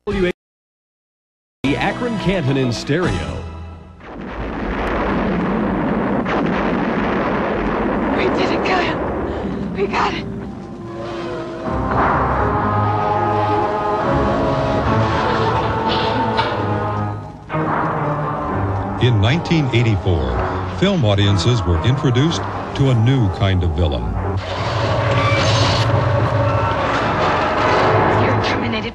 The Akron Canton in stereo. We did it, Kyle. We got it. In 1984, film audiences were introduced to a new kind of villain. You're terminated.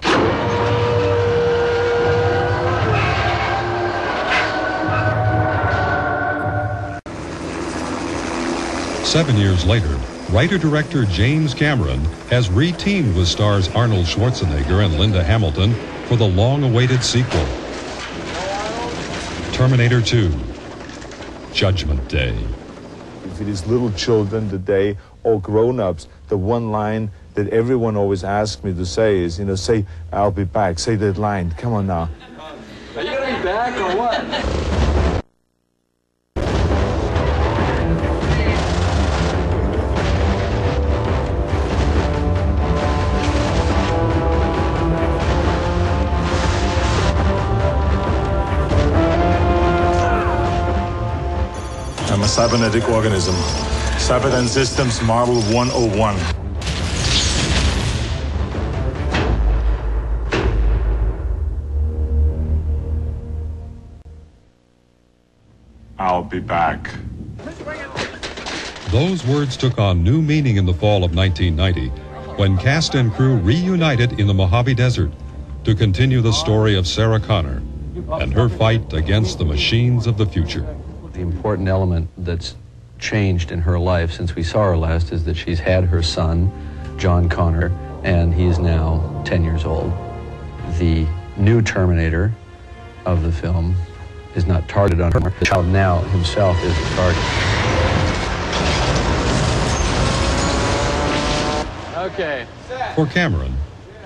7 years later, writer-director James Cameron has re-teamed with stars Arnold Schwarzenegger and Linda Hamilton for the long-awaited sequel, Terminator 2, Judgment Day. If it is little children today or grown-ups, the one line that everyone always asks me to say is, say, "I'll be back." Say that line. Come on now. Are you going to be back or what? I'm a cybernetic organism. Cyberdyne Systems Marvel 101. I'll be back. Those words took on new meaning in the fall of 1990 when cast and crew reunited in the Mojave Desert to continue the story of Sarah Connor and her fight against the machines of the future. The important element that's changed in her life since we saw her last is that she's had her son, John Connor, and he's now 10 years old. The new Terminator of the film is not targeted on her. The child now himself is the target. Okay. For Cameron,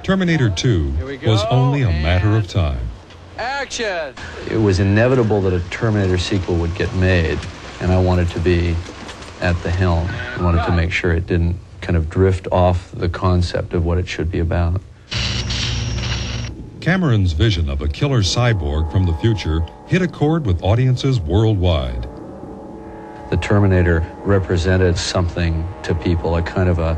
Terminator 2 was only a matter of time. Action! It was inevitable that a Terminator sequel would get made, and I wanted to be at the helm. I wanted to make sure it didn't kind of drift off the concept of what it should be about. Cameron's vision of a killer cyborg from the future hit a chord with audiences worldwide. The Terminator represented something to people, a kind of a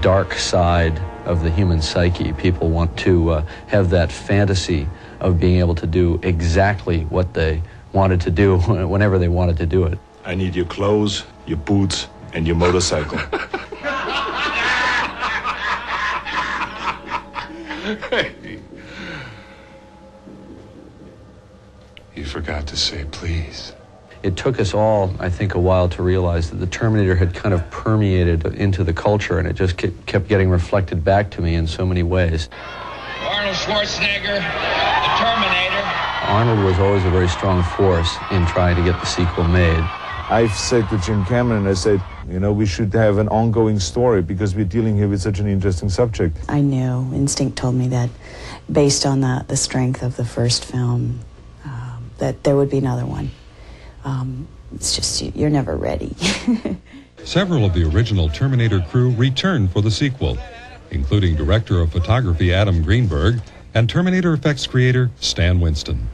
dark side of the human psyche. People want to have that fantasy of being able to do exactly what they wanted to do whenever they wanted to do it. I need your clothes, your boots, and your motorcycle. You forgot to say please. It took us all, I think, a while to realize that the Terminator had kind of permeated into the culture, and it just kept getting reflected back to me in so many ways. Arnold Schwarzenegger, the Terminator. Arnold was always a very strong force in trying to get the sequel made. I've said to Jim Cameron, I said, we should have an ongoing story because we're dealing here with such an interesting subject. I knew, instinct told me that based on the strength of the first film, that there would be another one. It's just, you're never ready. Several of the original Terminator crew returned for the sequel, including director of photography Adam Greenberg and Terminator effects creator Stan Winston.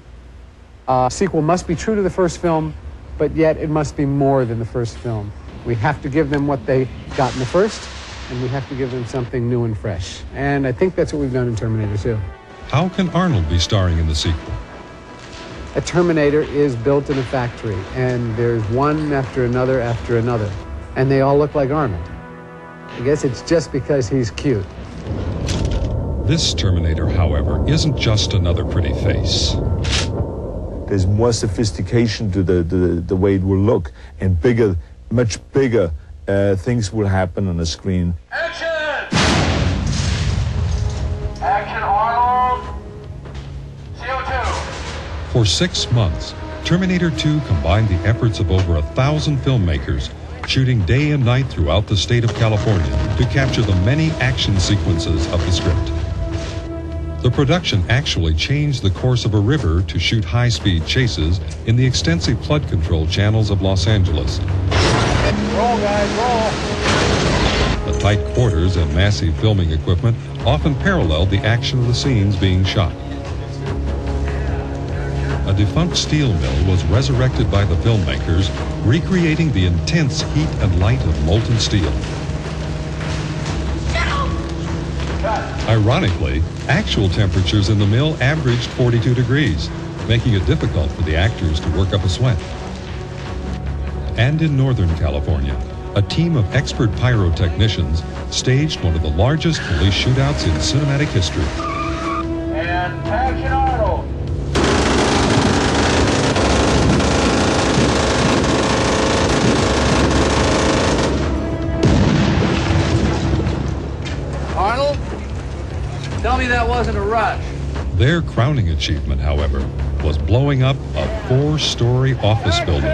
Sequel must be true to the first film, but yet it must be more than the first film. We have to give them what they got in the first, and we have to give them something new and fresh. And I think that's what we've done in Terminator 2. How can Arnold be starring in the sequel? A Terminator is built in a factory, and there's one after another, and they all look like Arnold. I guess it's just because he's cute. This Terminator, however, isn't just another pretty face. There's more sophistication to the way it will look, and bigger, much bigger things will happen on the screen. Action! Action, Arnold! CO2! For 6 months, Terminator 2 combined the efforts of over 1,000 filmmakers, shooting day and night throughout the state of California to capture the many action sequences of the script. The production actually changed the course of a river to shoot high-speed chases in the extensive flood control channels of Los Angeles. Roll, guys, roll! The tight quarters and massive filming equipment often paralleled the action of the scenes being shot. a defunct steel mill was resurrected by the filmmakers, recreating the intense heat and light of molten steel. Ironically, actual temperatures in the mill averaged 42 degrees, making it difficult for the actors to work up a sweat. And in Northern California, a team of expert pyrotechnicians staged one of the largest police shootouts in cinematic history. And action, Arnold! Arnold? Tell me that wasn't a rush. Their crowning achievement, however, was blowing up a 4-story office building.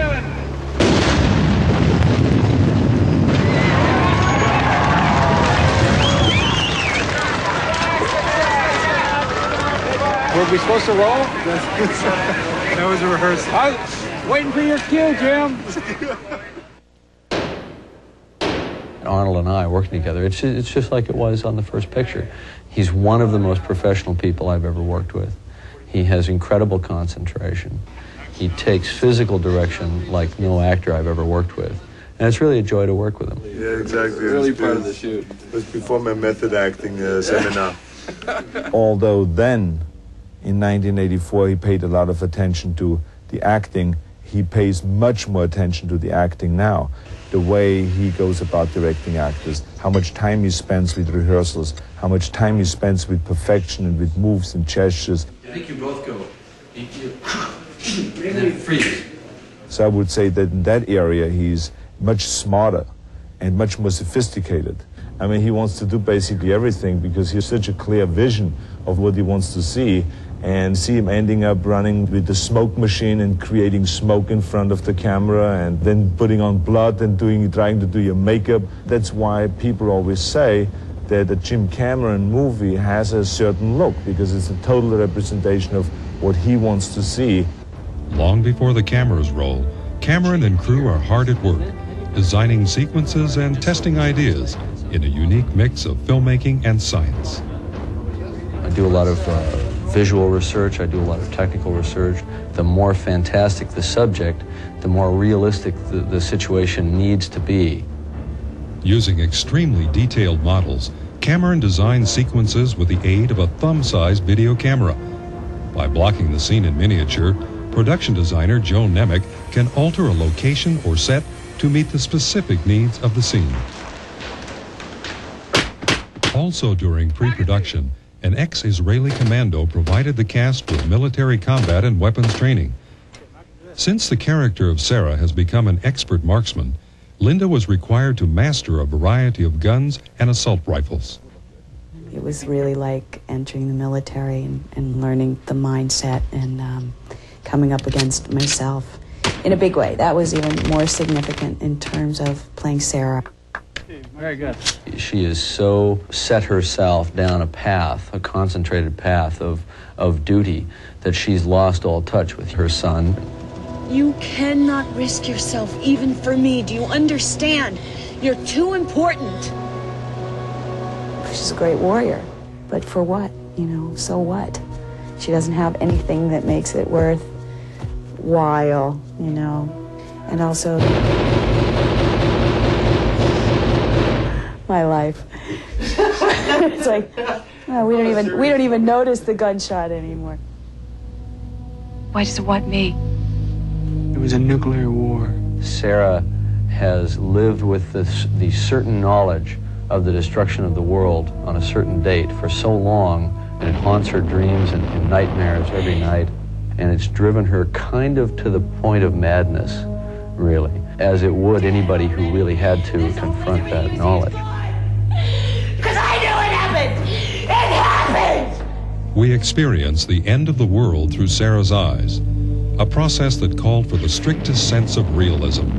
Were we supposed to roll? That was a rehearsal. I was waiting for your cue, Jim. Arnold and I working together, it's just like it was on the first picture. He's one of the most professional people I've ever worked with. He has incredible concentration. He takes physical direction like no actor I've ever worked with. And it's really a joy to work with him. Yeah, exactly. Really part of the shoot. It was before my method acting seminar. Although then, in 1984, he paid a lot of attention to the acting, he pays much more attention to the acting now. The way he goes about directing actors, how much time he spends with rehearsals, how much time he spends with perfection and with moves and gestures. I think you both go. And then freeze. So I would say that in that area he's much smarter and much more sophisticated. I mean, he wants to do basically everything because he has such a clear vision of what he wants to see. And see him ending up running with the smoke machine and creating smoke in front of the camera and then putting on blood and trying to do your makeup. That's why people always say that a Jim Cameron movie has a certain look, because it's a total representation of what he wants to see. Long before the cameras roll, Cameron and crew are hard at work, designing sequences and testing ideas in a unique mix of filmmaking and science. I do a lot of visual research, I do a lot of technical research. The more fantastic the subject, the more realistic the situation needs to be. Using extremely detailed models, Cameron designed sequences with the aid of a thumb-sized video camera. By blocking the scene in miniature, production designer Joe Nemec can alter a location or set to meet the specific needs of the scene. Also during pre-production, an ex-Israeli commando provided the cast with military combat and weapons training. Since the character of Sarah has become an expert marksman, Linda was required to master a variety of guns and assault rifles. It was really like entering the military and learning the mindset and coming up against myself in a big way. That was even more significant in terms of playing Sarah. Very good. She has so set herself down a path, a concentrated path of duty, that she's lost all touch with her son. You cannot risk yourself even for me. Do you understand? You're too important. She's a great warrior, but for what? You know, so what? She doesn't have anything that makes it worthwhile, you know. And also my life. It's like, oh, we don't even notice the gunshot anymore. Why does it want me? It was a nuclear war. Sarah has lived with the certain knowledge of the destruction of the world on a certain date for so long, and it haunts her dreams and nightmares every night, and it's driven her kind of to the point of madness, really, as it would anybody who really had to confront that knowledge. Because I knew it happened! It happened! We experience the end of the world through Sarah's eyes, a process that called for the strictest sense of realism.